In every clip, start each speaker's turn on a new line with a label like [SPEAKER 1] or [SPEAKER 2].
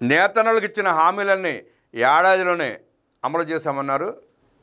[SPEAKER 1] నేతన్నలకు ఇచ్చిన హామీలన్నీ ఏడాదిలోనే అమలు చేశామన్నారు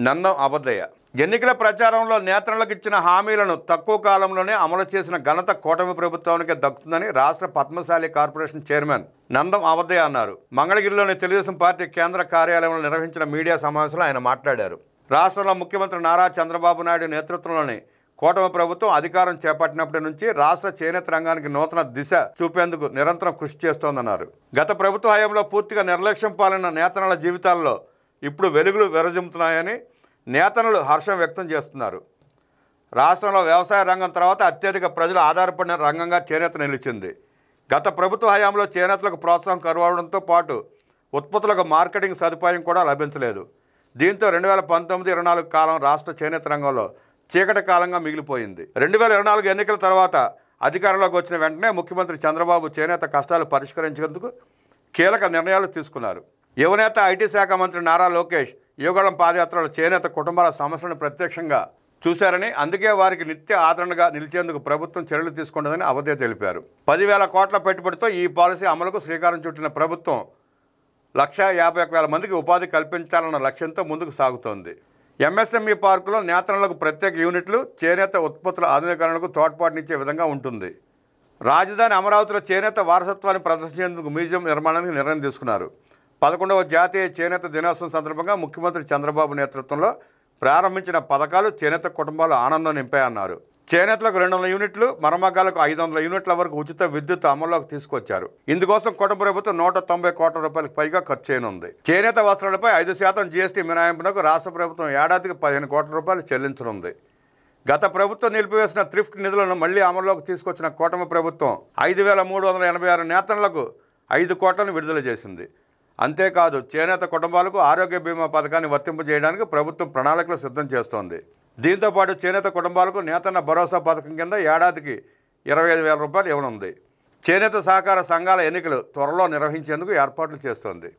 [SPEAKER 1] నందం అబద్దయ్య. ఎన్నికల ప్రచారంలో నేతన్నలకు ఇచ్చిన హామీలను తక్కువ కాలంలోనే అమలు చేసిన ఘనత కూటమి ప్రభుత్వానికే దక్కుతుందని రాష్ట్ర పద్మశాలి కార్పొరేషన్ చైర్మన్ నందం అబద్దయ్య అన్నారు. మంగళగిరిలోని తెలుగుదేశం పార్టీ కేంద్ర కార్యాలయంలో నిర్వహించిన మీడియా సమావేశంలో ఆయన మాట్లాడారు. రాష్ట్రంలో ముఖ్యమంత్రి నారా చంద్రబాబు నాయుడు నేతృత్వంలోని కూటమి ప్రభుత్వం అధికారం చేపట్టినప్పటి నుంచి రాష్ట్ర చేనేత రంగానికి నూతన దిశ చూపేందుకు నిరంతరం కృషి చేస్తోందన్నారు. గత ప్రభుత్వ హయాంలో పూర్తిగా నిర్లక్ష్యం పాలైన నేతన్నల జీవితాల్లో ఇప్పుడు వెలుగులు విరజిమ్ముతున్నాయని నేతన్నలు హర్షం వ్యక్తం చేస్తున్నారు. రాష్ట్రంలో వ్యవసాయ రంగం తర్వాత అత్యధిక ప్రజలు ఆధారపడిన రంగంగా చేనేత నిలిచింది. గత ప్రభుత్వ హయాంలో చేనేతలకు ప్రోత్సాహం కరువడంతో పాటు ఉత్పత్తులకు మార్కెటింగ్ సదుపాయం కూడా లభించలేదు. దీంతో 2019-24 కాలం రాష్ట్ర చేనేత రంగంలో చీకటి కాలంగా మిగిలిపోయింది. 2024 ఎన్నికల తర్వాత అధికారంలోకి వచ్చిన వెంటనే ముఖ్యమంత్రి చంద్రబాబు చేనేత కష్టాలు పరిష్కరించేందుకు కీలక నిర్ణయాలు తీసుకున్నారు. యువనేత ఐటీ శాఖ మంత్రి నారా లోకేష్ యువగళం పాదయాత్రలో చేనేత కుటుంబాల సమస్యలను ప్రత్యక్షంగా చూశారని, అందుకే వారికి నిత్య ఆదరణగా నిలిచేందుకు ప్రభుత్వం చర్యలు తీసుకుంటుందని అబద్దయ్య తెలిపారు. 10,000 కోట్ల పెట్టుబడితో ఈ పాలసీ అమలుకు శ్రీకారం చుట్టిన ప్రభుత్వం 151,000 మందికి ఉపాధి కల్పించాలన్న లక్ష్యంతో ముందుకు సాగుతోంది. ఎంఎస్ఎంఈ పార్కులో నేతన్నలకు ప్రత్యేక యూనిట్లు, చేనేత ఉత్పత్తుల ఆధునీకరణకు తోడ్పాటునిచ్చే విధంగా ఉంటుంది. రాజధాని అమరావతిలో చేనేత వారసత్వాన్ని ప్రదర్శించేందుకు మ్యూజియం నిర్మాణానికి నిర్ణయం తీసుకున్నారు. 11వ జాతీయ చేనేత దినోత్సవం సందర్భంగా ముఖ్యమంత్రి చంద్రబాబు నేతృత్వంలో ప్రారంభించిన పథకాలు చేనేత కుటుంబాలు ఆనందం నింపాయన్నారు. చేనేతలకు 200 యూనిట్లు, మరమగ్గాలకు 500 యూనిట్ల వరకు ఉచిత విద్యుత్ అమల్లోకి తీసుకొచ్చారు. ఇందుకోసం కూటమి ప్రభుత్వం 190 కోట్ల రూపాయలకు పైగా ఖర్చు చేయనుంది. చేనేత వస్త్రాలపై 5% జీఎస్టీ మినహాయింపునకు రాష్ట్ర ప్రభుత్వం ఏడాదికి 15 కోట్ల రూపాయలు చెల్లించనుంది. గత ప్రభుత్వం నిలిపివేసిన థ్రిఫ్ట్ నిధులను మళ్లీ అమల్లోకి తీసుకొచ్చిన కూటమి ప్రభుత్వం 5,386 నేతన్నలకు 5 కోట్లను విడుదల చేసింది. అంతేకాదు, చేనేత కుటుంబాలకు ఆరోగ్య బీమా పథకాన్ని వర్తింపజేయడానికి ప్రభుత్వం ప్రణాళికలు సిద్ధం చేస్తోంది. దీంతోపాటు చేనేత కుటుంబాలకు నేతన్న భరోసా పథకం కింద ఏడాదికి 25,000 రూపాయలు ఇవ్వనుంది. చేనేత సహకార సంఘాల ఎన్నికలు త్వరలో నిర్వహించేందుకు ఏర్పాట్లు చేస్తోంది.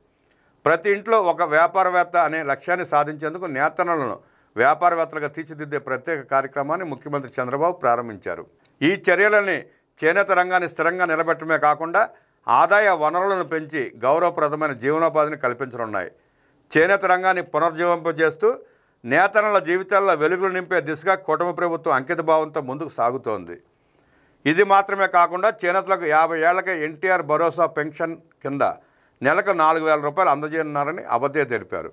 [SPEAKER 1] ప్రతి ఇంట్లో ఒక వ్యాపారవేత్త అనే లక్ష్యాన్ని సాధించేందుకు నేతన్నలను వ్యాపారవేత్తలుగా తీర్చిదిద్దే ప్రత్యేక కార్యక్రమాన్ని ముఖ్యమంత్రి చంద్రబాబు ప్రారంభించారు. ఈ చర్యలని చేనేత రంగాన్ని స్థిరంగా నిలబెట్టడమే కాకుండా ఆదాయ వనరులను పెంచి గౌరవప్రదమైన జీవనోపాధిని కల్పించనున్నాయి. చేనేత రంగాన్ని పునర్జీవింపజేస్తూ నేతన్నల జీవితాల్లో వెలుగులు నింపే దిశగా కూటమి ప్రభుత్వం అంకితభావంతో ముందుకు సాగుతోంది. ఇది మాత్రమే కాకుండా చేనేతలకు 50 ఏళ్లకే ఎన్టీఆర్ భరోసా పెన్షన్ కింద నెలకు 4,000 రూపాయలు అందజేయనున్నారని అబద్దయ్య తెలిపారు.